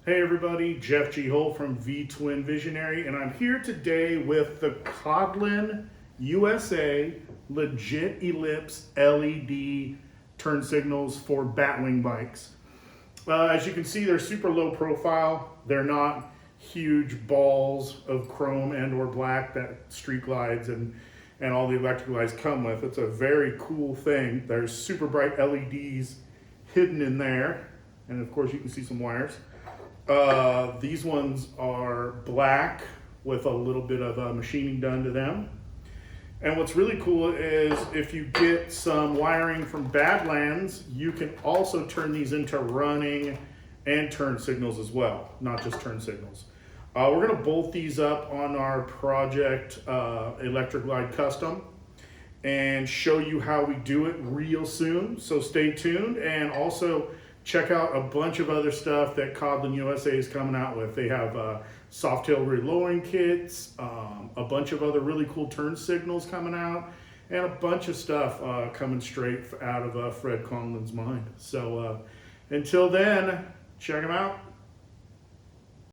Hey everybody, Jeff G. Hull from V-Twin Visionary, and I'm here today with the Codlin USA Legit Ellipse LED turn signals for Batwing bikes. As you can see, they're super low profile. They're not huge balls of chrome and or black that street glides and all the electric glides come with. It's a very cool thing. There's super bright LEDs hidden in there, and of course you can see some wires. These ones are black with a little bit of machining done to them. And what's really cool is if you get some wiring from Badlands, you can also turn these into running and turn signals as well, not just turn signals. We're gonna bolt these up on our project Electra Glide Custom and show you how we do it real soon. So stay tuned, and also check out a bunch of other stuff that Codlin USA is coming out with. They have soft tail rear-lowering kits, a bunch of other really cool turn signals coming out, and a bunch of stuff coming straight out of Fred Conlin's mind. So until then, check them out.